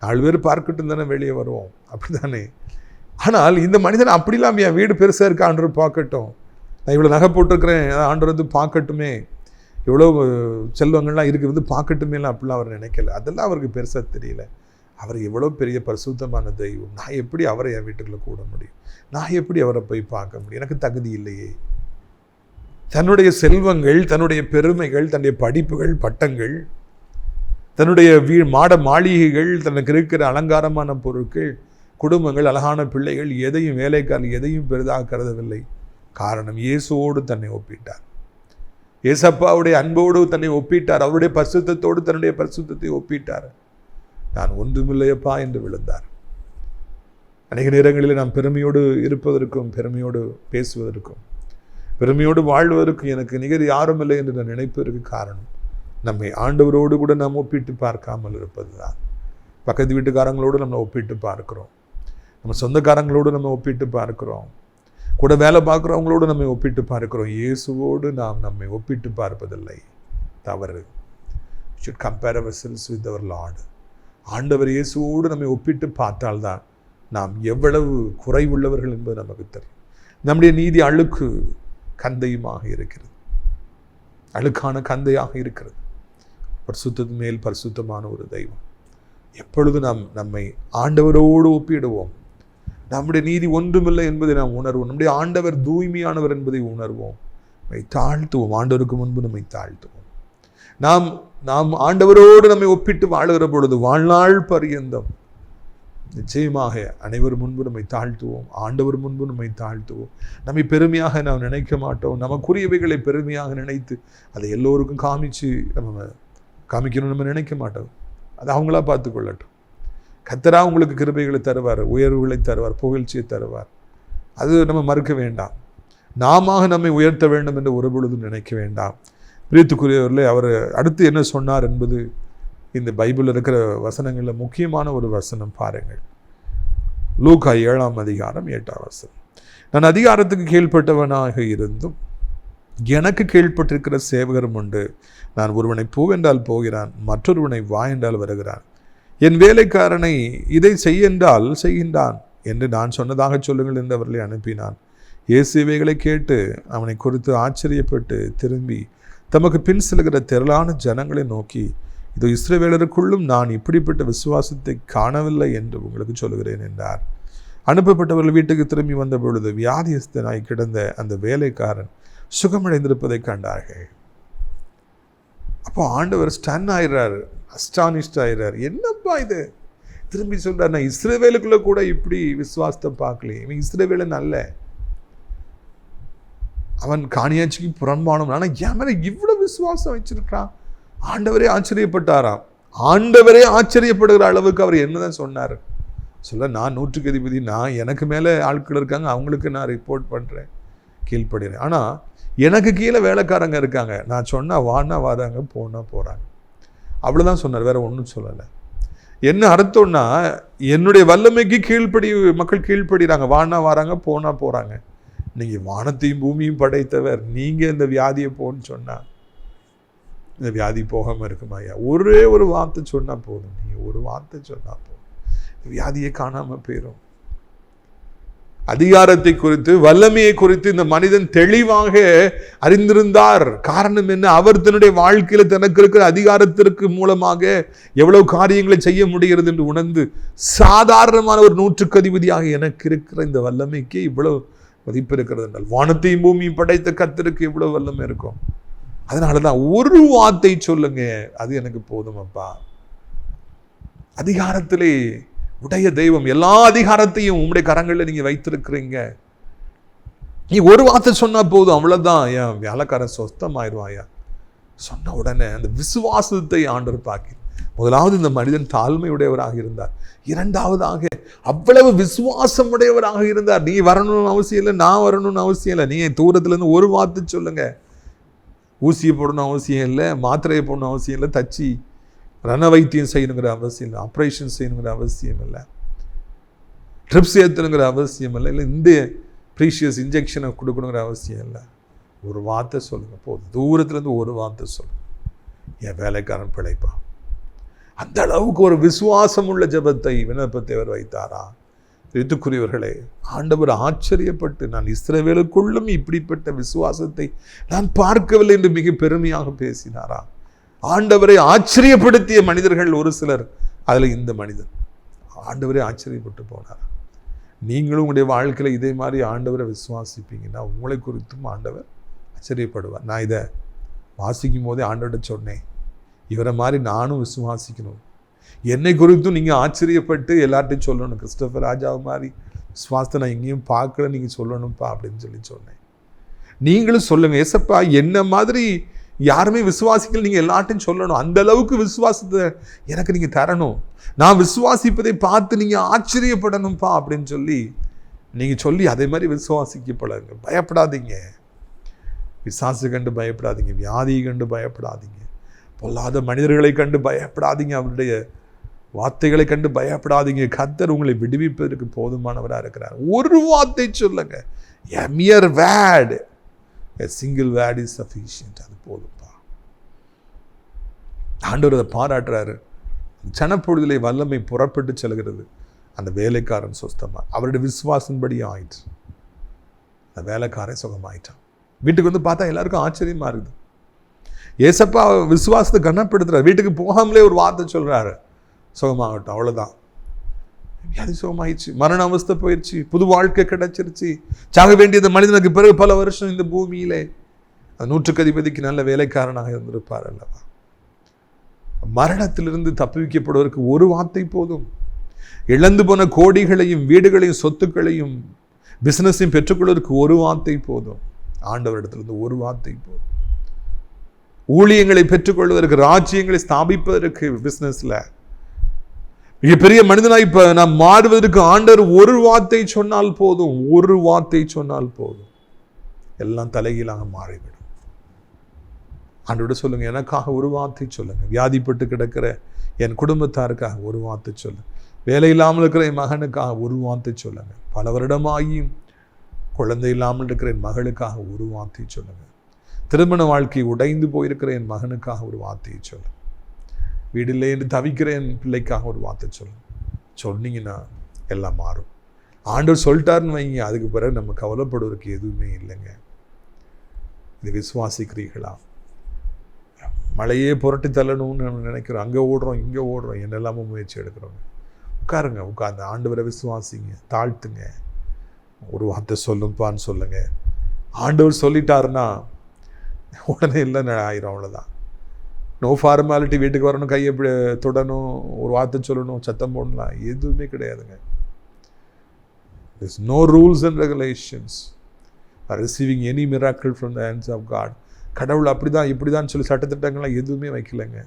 4 பேர் பார்க்கட்டும் தானே வெளியே வருவோம், அப்படி தானே. ஆனால் இந்த மனிதன் அப்படிலாம் என் வீடு பெருசாக இருக்க ஆண்டவர் பார்க்கட்டும், நான் இவ்வளோ நகை போட்டிருக்கிறேன் ஆண்டவர் வந்து பார்க்கட்டுமே, எவ்வளோ செல்வங்கள்லாம் இருக்குது வந்து பார்க்கட்டுமேலாம் அப்படிலாம் அவர் நினைக்கல. அதெல்லாம் அவருக்கு பெருசாக தெரியல. அவர் எவ்வளோ பெரிய பரிசுத்தமான தெய்வம், நான் எப்படி அவரை என் வீட்டுக்குள்ளே கூட முடியும், நான் எப்படி அவரை போய் பார்க்க முடியும், எனக்கு தகுதி இல்லையே. தன்னுடைய செல்வங்கள், தன்னுடைய பெருமைகள், தன்னுடைய படிப்புகள், பட்டங்கள், தன்னுடைய மாளிகைகள், தனக்கு இருக்கிற அலங்காரமான பொருட்கள், குடும்பங்கள், அழகான பிள்ளைகள், எதையும் வேலைக்காரர்கள் எதையும் பெரிதாக கருதவில்லை. காரணம், இயேசுவோடு தன்னை ஒப்பிட்டார். இயேசப்பாவுடைய அன்போடு தன்னை ஒப்பிட்டார். அவருடைய பரிசுத்தத்தோடு தன்னுடைய பரிசுத்தத்தை ஒப்பிட்டார். நான் ஒன்றுமில்லையப்பா என்று விழுந்தார். அநேக நேரங்களில் நாம் பெருமையோடு இருப்பதற்கும், பெருமையோடு பேசுவதற்கும், பெருமையோடு வாழ்வதற்கும் எனக்கு நிகர் யாரும் இல்லை என்று நான் நினைப்பதற்கு காரணம், நம்மை ஆண்டவரோடு கூட நாம் ஒப்பிட்டு பார்க்காமல் இருப்பது தான். பக்கத்து வீட்டுக்காரங்களோடு நம்ம ஒப்பிட்டு பார்க்கிறோம், நம்ம சொந்தக்காரங்களோடு நம்ம ஒப்பிட்டு பார்க்கிறோம், கூட வேலை பார்க்குறவங்களோடு நம்ம ஒப்பிட்டு பார்க்கிறோம். இயேசுவோடு நாம் நம்மை ஒப்பிட்டு பார்ப்பதில்லை, தவறு. should compare ourselves with our Lord. ஆண்டவர் இயேசுவோடு நம்மை ஒப்பிட்டு பார்த்தால்தான் நாம் எவ்வளவு குறைவுள்ளவர்கள் என்பது நமக்கு தெரியும். நம்முடைய நீதி அழுக்கு கந்தையுமாக இருக்கிறது, அழுக்கான கந்தையாக இருக்கிறது. பரிசுத்தத்தின் மேல் பரிசுத்தமான ஒரு தெய்வம். எப்பொழுது நாம் நம்மை ஆண்டவரோடு ஒப்பிடுவோம், நம்முடைய நீதி ஒன்றுமில்லை என்பதை நாம் உணர்வோம், நம்முடைய ஆண்டவர் தூய்மையானவர் என்பதை உணர்வோம், நம்மை தாழ்த்துவோம், ஆண்டவருக்கு முன்பு நம்மை தாழ்த்துவோம். நாம் ஆண்டவரோடு நம்மை ஒப்பிட்டு வாழுகிற பொழுது வாழ்நாள் பரியந்தம் நிச்சயமாக அனைவர் முன்பு நம்மை தாழ்த்துவோம், ஆண்டவர் முன்பு நம்மை தாழ்த்துவோம். நம்மை பெருமையாக நாம் நினைக்க மாட்டோம். நமக்குரியவைகளை பெருமையாக நினைத்து அதை எல்லோருக்கும் காமிக்கணும் நம்ம நினைக்க மாட்டோம். அதை அவங்களா பார்த்து கொள்ளட்டும். கர்த்தரா உங்களுக்கு கிருபைகளை தருவார், உயர்வுகளை தருவார், புகழ்ச்சியை தருவார். அது நம்ம மறுக்க வேண்டாம். நாம நம்மை உயர்த்த வேண்டும் என்று ஒரு பொழுதும் நினைக்க வேண்டாம். பிரியத்துக்குரியவர்களே, அவர் அடுத்து என்ன சொன்னார் என்பது இந்த பைபிளில் இருக்கிற வசனங்களில் முக்கியமான ஒரு வசனம் பாருங்கள். லூக்கா 7ஆம் அதிகாரம் 8ஆம் வசனம். நான் அதிகாரத்துக்கு கீழ்ப்பட்டவனாக இருந்தும் எனக்கு கீழ்ப்பட்டிருக்கிற சேவகரும் உண்டு. நான் ஒருவனை போவென்றால் போகிறான், மற்றொருவனை வா என்றால் வருகிறான். என் வேலைக்காரனை இதை செய்யென்றால் செய்கின்றான் என்று நான் சொன்னதாக சொல்லுங்கள் என்று அவர்களை அனுப்பினான். இயேசு இவைகளை கேட்டு அவனை குறித்து ஆச்சரியப்பட்டு திரும்பி தமக்கு பின் செல்கிற திரளான ஜனங்களை நோக்கி, இது இஸ்ரவேலருக்குள்ளும் நான் இப்படிப்பட்ட விசுவாசத்தை காணவில்லை என்று உங்களுக்கு சொல்கிறேன் என்றார். அனுப்பப்பட்டவர்கள் வீட்டுக்கு திரும்பி வந்த பொழுது வியாதியஸ்தனாய் கிடந்த அந்த வேலைக்காரன் சுகமடைந்திருப்பதை கண்டார்கள். அப்போ ஆண்டவர் ஸ்டன் ஆயிடுறாரு, அஸ்டானிஷ்ட் ஆயிடுறார். என்னப்பா இது? திரும்பி சொல்றார், நான் இஸ்ரவேலுக்குள்ள கூட இப்படி விசுவாசத்தை பார்க்கலையே. இவன் இஸ்ரவேலன் அல்ல, அவன் காணியாட்சிக்கு புறம்பானவன். ஆனால் என் மேலே இவ்வளோ விசுவாசம் வச்சிருக்கான். ஆண்டவரே ஆச்சரியப்பட்டாராம். ஆண்டவரே ஆச்சரியப்படுகிற அளவுக்கு அவர் என்னதான் சொன்னார் சொல்ல, நான் 100க்கு அதிபதி, நான் எனக்கு மேலே ஆட்கள் இருக்காங்க, அவங்களுக்கு நான் ரிப்போர்ட் பண்ணுறேன், கீழ்ப்படுகிறேன். ஆனால் எனக்கு கீழே வேலைக்காரங்க இருக்காங்க, நான் சொன்னால் வானா வராங்க, போனால் போகிறாங்க. அவ்வளோதான் சொன்னார், வேற ஒன்றும் சொல்லலை. என்ன அர்த்தம்னா, என்னுடைய வல்லமைக்கு மக்கள் கீழ்ப்படுகிறாங்க, வானா வராங்க, போனால் போகிறாங்க. நீங்கள் வானத்தையும் பூமியும் படைத்தவர், நீங்கள் இந்த வியாதியை போன்னு சொன்னால் இந்த வியாதி போகாமல் இருக்குமாய்யா? ஒரே ஒரு வார்த்தை சொன்னால் போதும், நீங்கள் ஒரு வார்த்தை சொன்னால் போதும், வியாதியை காணாமல் போயிடும். அதிகாரத்தை குறித்து, வல்லமையை குறித்து இந்த மனிதன் தெளிவாக அறிந்திருந்தார். காரணம் என்ன? அவர் தன்னுடைய வாழ்க்கையில் தனக்கு இருக்கிற அதிகாரத்திற்கு மூலமாக எவ்வளவு காரியங்களை செய்ய முடிகிறது என்று உணர்ந்து, சாதாரணமான ஒரு 100க்கு அதிபதியாக எனக்கு இருக்கிற இந்த வல்லமைக்கு இவ்வளவு மதிப்பு இருக்கிறது என்றால், வானத்தையும் பூமியும் படைத்த கர்த்தருக்கு இவ்வளவு வல்லமை இருக்கும். அதனாலதான் ஒரு வார்த்தை சொல்லுங்க, அது எனக்கு போதுமப்பா. அதிகாரத்திலே உடைய தெய்வம், எல்லா அதிகாரத்தையும் உங்களுடைய கரங்களில் நீங்க வைத்திருக்கிறீங்க. நீ ஒரு வார்த்தை சொன்னா போதும், அவ்வளவுதான், என் வேலைக்காரன் சொஸ்தமாயிருவாயா. சொன்ன உடனே அந்த விசுவாசத்தை ஆண்டவர் பார்க்க, முதலாவது இந்த மனிதன் தாழ்மையுடையவராக இருந்தார். இரண்டாவதாக அவ்வளவு விசுவாசம் உடையவராக இருந்தார். நீ வரணும்னு அவசியம் இல்லை, நான் வரணும்னு அவசியம் இல்லை. நீ தூரத்துல இருந்து ஒரு வார்த்தை சொல்லுங்க. ஊசியை போடணும் அவசியம் இல்லை, மாத்திரையை போடணும் அவசியம் இல்லை, தச்சு ரண வைத்தியம் செய்யணுங்கிற அவசியம் இல்லை, ஆப்ரேஷன் செய்யணுங்கிற அவசியம் இல்லை, ட்ரிப்ஸ் ஏற்றணுங்கிற அவசியம் இல்லை, இல்லை இந்த ப்ரீஷியஸ் இன்ஜெக்ஷனை கொடுக்கணுங்கிற அவசியம் இல்லை. ஒரு வார்த்தை சொல்லுங்க போதும். தூரத்துலேருந்து ஒரு வார்த்தை சொல்லுங்க, என் வேலைக்காரன் பிழைப்பான். அந்த அளவுக்கு ஒரு விசுவாசம் உள்ள ஜெபத்தை விண்ணப்பத்தை அவர் வைத்தாரா? எழுத்துக்குரியவர்களே, ஆண்டவர் ஆச்சரியப்பட்டு, நான் இஸ்ரவேலுக்குள்ளும் இப்படிப்பட்ட விசுவாசத்தை நான் பார்க்கவில்லை என்று மிக பெருமையாக பேசினாரா? ஆண்டவரை ஆச்சரியப்படுத்திய மனிதர்கள் ஒரு சிலர், அதுல இந்த மனிதன் ஆண்டவரை ஆச்சரியப்பட்டு போனார். நீங்களும் உங்களுடைய வாழ்க்கையில இதே மாதிரி ஆண்டவரை விசுவாசிப்பீங்கன்னா உங்களை குறித்தும் ஆண்டவர் ஆச்சரியப்படுவார். நான் இதை வாசிக்கும் போதே ஆண்டவர்கிட்ட சொன்னேன், இவரை மாதிரி நானும் விசுவாசிக்கணும், என்னை குறித்தும் நீங்கள் ஆச்சரியப்பட்டு எல்லார்ட்டையும் சொல்லணும். கிறிஸ்டோபர் ராஜாவை மாதிரி விசுவாசத்தை நான் எங்கேயும் பார்க்கல, நீங்கள் சொல்லணும்ப்பா அப்படின்னு சொன்னேன். நீங்களும் சொல்லுங்க, ஏசப்பா என்ன மாதிரி யாருமே விசுவாசிக்கல, நீங்கள் எல்லார்ட்டையும் சொல்லணும். அந்த அளவுக்கு விசுவாசத்தை எனக்கு நீங்கள் தரணும், நான் விசுவாசிப்பதை பார்த்து நீங்கள் ஆச்சரியப்படணும்ப்பா அப்படின்னு நீங்கள் சொல்லி அதே மாதிரி விசுவாசிக்கப்படாங்க. பயப்படாதீங்க, விசுவாசை கண்டு பயப்படாதீங்க, வியாதியை கண்டு பயப்படாதீங்க, பொல்லாத மனிதர்களை கண்டு பயப்படாதீங்க, அவருடைய வார்த்தைகளை கண்டு பயப்படாதீங்க. கர்த்தர் உங்களை விடுவிப்பதற்கு போதுமானவராக இருக்கிறார். ஒரு வார்த்தை சொல்லுங்க, a mere word, a single word is sufficient. அது போதும்பா. ஆண்டவர் அதை பாராட்டுறாரு. சனப்பொழுதிலே வல்லமை புறப்பட்டு செல்கிறது. அந்த வேலைக்காரன் சொஸ்தமா, அவருடைய விசுவாசன்படி ஆயிற்று. அந்த வேலைக்காரன் சுகமாயிட்டான். வீட்டுக்கு வந்து பார்த்தா எல்லாருக்கும் ஆச்சரியமா இருக்குது. ஏசப்பா விசுவாசத்தை கனப்படுத்துறாரு. வீட்டுக்கு போகாமலே ஒரு வார்த்தை சொல்றாரு, சுகமாகட்டும். அவ்வளோதான், வியாதி சுகமாயிடுச்சு, மரண அவஸ்தை போயிடுச்சு, புது வாழ்க்கை கிடைச்சிருச்சு. சாக வேண்டியது மனிதனுக்கு பிறகு பல வருஷம் இந்த பூமியிலே அந்த 100க்கு அதிபதிக்கு நல்ல வேலைக்காரனாக இருந்திருப்பார் அல்லவா? மரணத்திலிருந்து தப்புவிக்கப்படுவதற்கு ஒரு வார்த்தை போதும். இழந்து போன கோடிகளையும் வீடுகளையும் சொத்துக்களையும் பிசினஸையும் பெற்றுக்கொள்வதற்கு ஒரு வார்த்தை போதும். ஆண்டவரிடத்திலிருந்து ஒரு வார்த்தை போதும். ஊழியங்களை பெற்றுக்கொள்வதற்கு, ராஜ்யங்களை ஸ்தாபிப்பதற்கு, பிசினஸ்ல மிகப்பெரிய மனிதனாய் இப்ப நாம் மாறுவதற்கு ஆண்டவர் ஒரு வார்த்தை சொன்னால் போதும். ஒரு வார்த்தை சொன்னால் போதும், எல்லாம் தலைகீழாக மாறிவிடும். ஆண்டவரோட சொல்லுங்க, எனக்காக ஒரு வார்த்தை சொல்லுங்க. வியாதிப்பட்டு கிடக்கிற என் குடும்பத்தாருக்காக ஒரு வார்த்தை சொல்லுங்க. வேலை இல்லாமல் இருக்கிற என் மகனுக்காக ஒரு வார்த்தை சொல்லுங்க. பல வருடமாகியும் குழந்தை இல்லாமல் இருக்கிற என் மகளுக்காக ஒரு வார்த்தை சொல்லுங்க. திருமண வாழ்க்கை உடைந்து போயிருக்கிற என் மகனுக்காக ஒரு வார்த்தையை சொல்லுங்க. வீடில்லை என்று தவிக்கிற என் பிள்ளைக்காக ஒரு வார்த்தை சொல்லுங்க. சொன்னீங்கன்னா எல்லாம் மாறும். ஆண்டவர் சொல்லிட்டாருன்னு வைங்க, அதுக்கு பிறகு நம்ம கவலைப்படுவதற்கு எதுவுமே இல்லைங்க. இது விசுவாசிக்கிறீர்களா? மழையே புரட்டி தள்ளணும்னு நம்ம நினைக்கிறோம், அங்கே ஓடுறோம் இங்கே ஓடுறோம், என்னெல்லாமோ முயற்சி எடுக்கிறோங்க. உட்காருங்க, உட்கார்ந்து ஆண்டவரை விசுவாசிங்க, தாழ்த்துங்க, ஒரு வார்த்தை சொல்லும்ப்பான்னு சொல்லுங்க. ஆண்டவர் சொல்லிட்டாருன்னா உடனே இல்லைன்னு ஆயிரும், அவ்வளோதான். நோ ஃபார்மாலிட்டி, வீட்டுக்கு வரணும், கையை தொடணும், ஒரு வார்த்தை சொல்லணும், சத்தம் போடலாம், எதுவுமே கிடையாதுங்க. There's no rules and regulations for receiving any miracle from the hands of God. கடவுள் அப்படிதான் இப்படிதான் சொல்லி சட்டத்திட்டங்கள்லாம் எதுவுமே வைக்கலைங்க.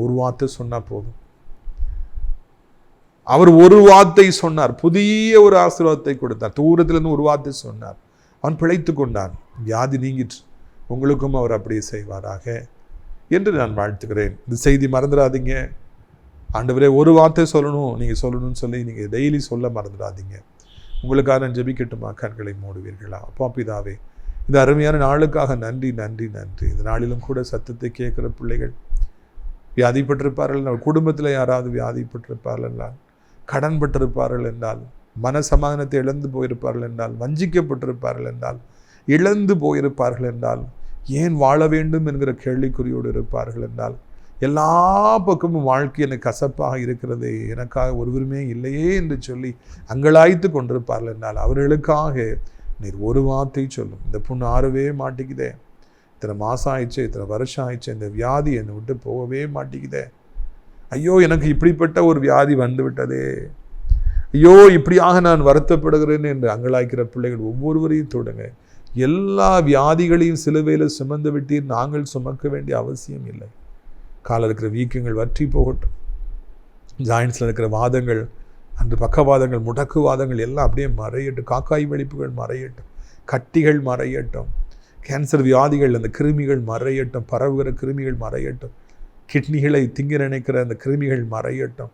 ஒரு வார்த்தை சொன்னா போதும். அவர் ஒரு வார்த்தை சொன்னார், புதிய ஒரு ஆசீர்வாதத்தை கொடுத்தார். தூரத்திலிருந்து ஒரு வார்த்தை சொன்னார், அவன் பிழைத்து கொண்டான், வியாதி நீங்கிற்று. உங்களுக்கும் அவர் அப்படியே செய்வாராக என்று நான் வாழ்த்துக்கிறேன். இந்த செய்தி மறந்துடாதீங்க. ஆண்டவரே ஒரு வார்த்தை சொல்லணும், நீங்கள் சொல்லணும்னு சொல்லி நீங்கள் டெய்லி சொல்ல மறந்துடாதீங்க. உங்களுக்காக நான் ஜெபிக்கட்டுமா? கண்களை மூடுவீர்களா? அப்பா பிதாவே, இந்த அருமையான நாளுக்காக நன்றி நன்றி நன்றி. இந்த நாளிலும் கூட சத்தத்தை கேட்குற பிள்ளைகள் வியாதிப்பட்டிருப்பார்கள், குடும்பத்தில் யாராவது வியாதிப்பட்டிருப்பார்கள் என்றால், கடன் பட்டிருப்பார்கள் என்றால், மன சமாதானத்தை இழந்து போயிருப்பார்கள் என்றால், வஞ்சிக்கப்பட்டிருப்பார்கள் என்றால், இழந்து போயிருப்பார்கள் என்றால், ஏன் வாழ வேண்டும் என்கிற கேள்விக்குறியோடு இருப்பார்கள் என்றால், எல்லா பக்கமும் வாழ்க்கை எனக்கு கசப்பாக இருக்கிறது, எனக்காக ஒருவருமே இல்லையே என்று சொல்லி அங்கலாய்த்து கொண்டிருப்பார்கள் என்றால், அவர்களுக்காக நீர் ஒரு வார்த்தை சொல்லும். இந்த புண்ணு ஆறவே மாட்டேங்குதே, இத்தனை மாதம் ஆயிடுச்சு, இத்தனை வருஷம் ஆயிடுச்சு, இந்த வியாதி என்னை விட்டு போகவே மாட்டேங்குதே, ஐயோ எனக்கு இப்படிப்பட்ட ஒரு வியாதி வந்து விட்டதே, ஐயோ இப்படியாக நான் வருத்தப்படுகிறேன் என்று அங்கலாய்க்கிற பிள்ளைகள் ஒவ்வொருவரையும் தொடுங்க. எல்லா வியாதிகளையும் சிலுவையில் சுமந்து விட்டீர், நாங்கள் சுமக்க வேண்டிய அவசியம் இல்லை. காலில் இருக்கிற வீக்கங்கள் வற்றி போகட்டும், ஜாயின்ஸில் இருக்கிற வாதங்கள், அன்று பக்கவாதங்கள், முடக்குவாதங்கள் எல்லாம் அப்படியே மறையட்டும், காக்காய் வெடிப்புகள் மறையட்டும், கட்டிகள் மறையட்டும், கேன்சர் வியாதிகள், அந்த கிருமிகள் மறையட்டும், பரவுகிற கிருமிகள் மறையட்டும், கிட்னிகளை திங்க நினைக்கிற அந்த கிருமிகள் மறையட்டும்.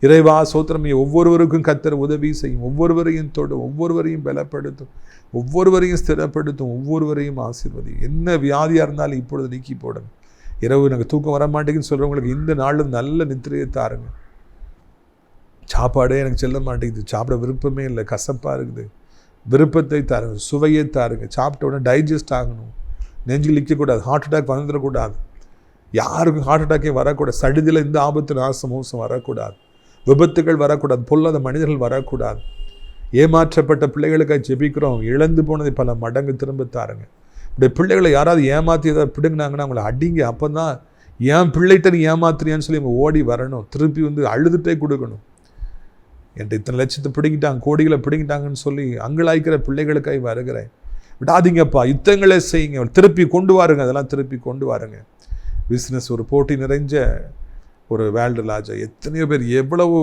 இறைவா சோத்திரமே, ஒவ்வொருவருக்கும் கர்த்தர் உதவி செய்யும், ஒவ்வொருவரையும் தொடும், ஒவ்வொருவரையும் பலப்படுத்தும், ஒவ்வொருவரையும் ஸ்திரப்படுத்தும், ஒவ்வொருவரையும் ஆசீர்வதி. என்ன வியாதியாக இருந்தாலும் இப்பொழுது நீக்கி போடுங்க. இரவு எனக்கு தூக்கம் வர மாட்டேங்குன்னு சொல்கிறவங்களுக்கு இந்த நாளும் நல்ல நித்திரையை தாருங்க. சாப்பாடே எனக்கு செல்ல மாட்டேங்குது, சாப்பிட விருப்பமே இல்லை, கசப்பாக இருக்குது, விருப்பத்தை தாருங்க, சுவையை தாருங்க. சாப்பிட்ட உடனே டைஜஸ்ட் ஆகணும், நெஞ்சில் நிற்கக்கூடாது, ஹார்ட் அட்டாக் வந்துடக்கூடாது, யாருக்கும் ஹார்ட் அட்டாக்கே வரக்கூடாது, சடுதியில் இந்த ஆபத்து நாசம் மோசம் வரக்கூடாது, விபத்துகள் வரக்கூடாது, பொல்லாத மனிதர்கள் வரக்கூடாது. ஏமாற்றப்பட்ட பிள்ளைகளுக்காக ஜெபிக்கிறோம், இழந்து போனதை பல மடங்கு திரும்ப தாருங்க. இப்படி பிள்ளைகளை யாராவது ஏமாற்றி எதாவது பிடுங்கினாங்கன்னா அவங்கள அடிங்க. அப்போ தான் என் பிள்ளைகிட்ட நீ ஏமாத்துறியான்னு சொல்லி அவங்க ஓடி வரணும், திருப்பி வந்து அழுதுகிட்டே கொடுக்கணும். என்கிட்ட இத்தனை லட்சத்தை பிடிங்கிட்டாங்க, கோடிகளை பிடிங்கிட்டாங்கன்னு சொல்லி அங்கலாய்க்கிற பிள்ளைகளுக்காக வருகிறேன். விடாதீங்கப்பா, யுத்தங்களே செய்யுங்க, திருப்பி கொண்டு வாருங்க, அதெல்லாம் திருப்பி கொண்டு வாருங்க. பிஸ்னஸ் ஒரு போட்டி நிறைஞ்ச ஒரு வேர்ல்டு லாஜா. எத்தனையோ பேர் எவ்வளவு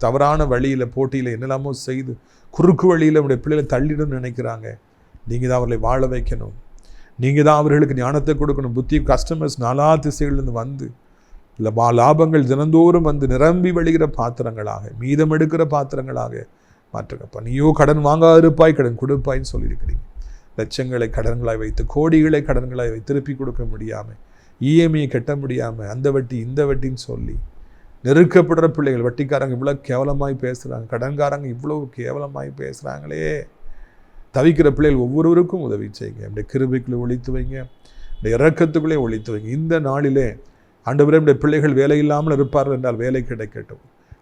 தவறான வழியில் போட்டியில் என்னெல்லாமோ செய்து குறுக்கு வழியில் உடைய பிள்ளைகளை தள்ளிடும்னு நினைக்கிறாங்க. நீங்கள் தான் அவர்களை வாழ வைக்கணும், நீங்கள் தான் அவர்களுக்கு ஞானத்தை கொடுக்கணும். புத்தி கஸ்டமர்ஸ் நாலா திசைகள்லேருந்து வந்து இல்லை லாபங்கள் தினந்தோறும் வந்து நிரம்பி வழிகிற பாத்திரங்களாக, மீதம் எடுக்கிற பாத்திரங்களாக மாற்றுங்கப்பா. நீயோ கடன் வாங்காதிருப்பாய், கடன் கொடுப்பாயின்னு சொல்லியிருக்கிறீங்க. லட்சங்களை கடன்களாய் வைத்து, கோடிகளை கடன்களாய் வைத்து திருப்பி கொடுக்க முடியாமல், இஎம்ஐயை கட்ட முடியாமல், அந்த வட்டி இந்த வட்டின்னு சொல்லி நெருக்கப்படுற பிள்ளைகள், வட்டிக்காரங்க இவ்வளோ கேவலமாய் பேசுகிறாங்க, கடன்காரங்க இவ்வளோ கேவலமாய் பேசுகிறாங்களே, தவிக்கிற பிள்ளைகள் ஒவ்வொருவருக்கும் உதவி செய்யுங்க. அப்படியே கிருபைக்குள்ளே ஒழித்து வைங்க, அப்படியே இறக்கத்துக்குள்ளே ஒழித்து வைங்க. இந்த நாளிலே ஆண்டவரே, நம்முடைய பிள்ளைகள் வேலை இல்லாமல் இருப்பார்கள் என்றால் வேலை கிடைக்கட்டும்,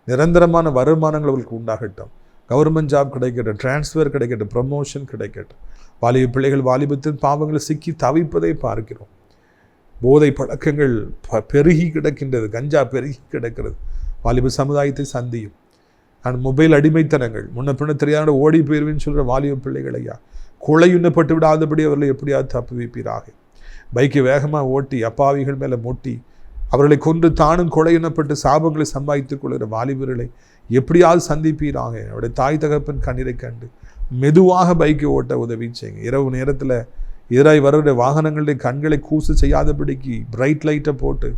நிரந்தரமான வருமானங்கள் அவர்களுக்கு உண்டாகட்டும், கவர்மெண்ட் ஜாப் கிடைக்கட்டும், டிரான்ஸ்ஃபர் கிடைக்கட்டும், ப்ரமோஷன் கிடைக்கட்டும். வாலிப பிள்ளைகள் வாலிபத்தின் பாவங்களை சிக்கி தவிப்பதை பார்க்கிறோம். போதை பழக்கங்கள் பெருகி கிடக்கின்றது, கஞ்சா பெருகி கிடக்கிறது, வாலிப சமுதாயத்தை சந்தியும். நான் மொபைல் அடிமைத்தனங்கள், முன்ன பின்ன தெரியாத ஓடி போயிருவேன்னு சொல்கிற வாலிப பிள்ளைகளையா கொலையுண்ணப்பட்டு விடாதபடி அவர்களை எப்படியாவது தப்பு வைப்பீராக. பைக்கை வேகமாக ஓட்டி அப்பாவிகள் மேலே மொட்டி அவர்களை கொன்று தானும் கொலையுண்ணப்பட்டு சாபங்களை சம்பாதித்துக் கொள்கிற வாலிபர்களை எப்படியாவது சந்திப்பீராக. அவருடைய தாய் தகப்பன் கண்ணீரை கண்டு மெதுவாக பைக்கை ஓட்ட உதவி செய்யுங்க. இரவு நேரத்தில் எதிராய் வருகிற வாகனங்களுடைய கண்களை கூசு செய்யாதபடிக்கு பிரைட் லைட்டை போட்டு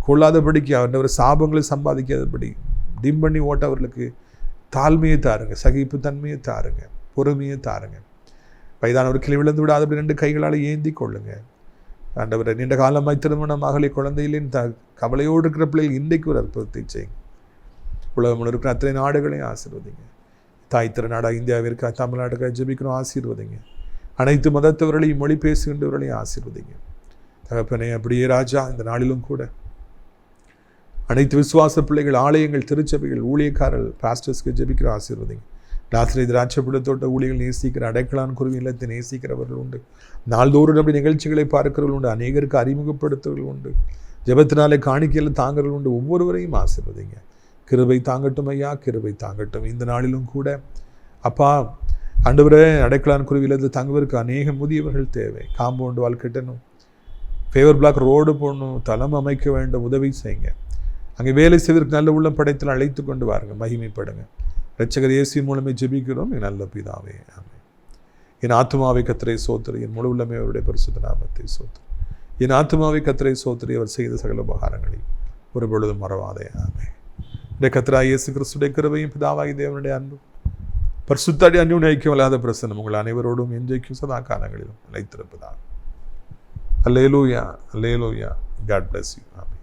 கொள்ளாதபடிக்கு அவருடைய சாபங்களை சம்பாதிக்காதபடி டிம் பண்ணி ஓட்ட அவர்களுக்கு தாழ்மையை தாருங்க, சகிப்பு தன்மையை தாருங்க, பொறுமையை தாருங்க. வயதானவர்களை விழுந்து விடாதபடி 2 கைகளால் ஏந்தி கொள்ளுங்க. ஆண்டவரை, நீண்ட காலமாய் திருமணமாகலை குழந்தையிலேன் கவலையோடு இருக்கிற பிள்ளைகள் இன்றைக்கு ஒரு அற்புதத்தை செய்யுங்க. உலகம் இருக்கிற அத்தனை நாடுகளையும் ஆசீர்வதிங்க. தாய் திருநாடாக இந்தியாவிற்காக தமிழ்நாட்டுக்காக ஜெபிக்கணும், ஆசீர்வதிங்க. அனைத்து மதத்தவர்களையும் மொழி பேசுகின்றவர்களையும் ஆசீர்வதிங்க. தகப்பனே, அப்படியே ராஜா, இந்த நாளிலும் கூட அனைத்து விசுவாச பிள்ளைகள், ஆலயங்கள், திருச்சபைகள், ஊழியக்காரர்கள், பாஸ்டர்ஸ்க்கு ஜெபிக்கிற ஆசீர்வதிங்க. ராத்திரி திராட்சைப்பழத்தோட்ட ஊழியர்கள் நேசிக்கிற, அடைக்கலான் குருவி இல்லத்தை நேசிக்கிறவர்கள் உண்டு, நாள்தோறும் அப்படி நிகழ்ச்சிகளை பார்க்கிறவர்கள் உண்டு, அநேகருக்கு அறிமுகப்படுத்துவர்கள் உண்டு, ஜெபத்தினாலே காணிக்கையில் தாங்கர்கள் உண்டு. ஒவ்வொருவரையும் ஆசீர்வதிங்க. கிருபை தாங்கட்டும் ஐயா, கிருபை தாங்கட்டும். இந்த நாளிலும் கூட அப்பா ஆண்டவரே, அடைக்கலான் குருவி இல்லத்தில் தங்குவதற்கு அநேக முதியவர்கள் தேவை. காம்பவுண்டு வால் கட்டணும், ஃபேவர் பிளாக் ரோடு போடணும், தளம் அமைக்க வேண்டும், உதவி செய்யுங்க. அங்கே வேலை செய்வதற்கு நல்ல உள்ள படைத்தில் அழைத்து கொண்டு வாருங்க, மகிமைப்படுங்க. இரட்சகர் இயேசு மூலமே ஜெபிக்கிறோம், என் நல்ல பிதாவே, ஆமென். என் ஆத்துமாவை கர்த்தரை சோத்திரி, என் முழு உள்ளமே அவருடைய பரிசுத்த நாமத்தை சோத்திரி. என் ஆத்துமாவை கர்த்தரை சோத்திரி, அவர் செய்த சகல உபகாரங்களையும் ஒரு பொழுதும் மறவாதே, ஆமென். இந்த கர்த்தராகிய இயேசு கிறிஸ்துவின் கிருபையும் பிதாவாகிய தேவனுடைய அன்பும் பரிசுத்த அந்யோன்ய ஐக்கியமில்லாத பிரசன்னம் உங்கள் அனைவரோடும் இன்றைக்கும் சதா காலங்களிலும் நிலைத்திருப்பதாக. அல்லேலூயா, அல்லேலூயா. God bless you. Amen.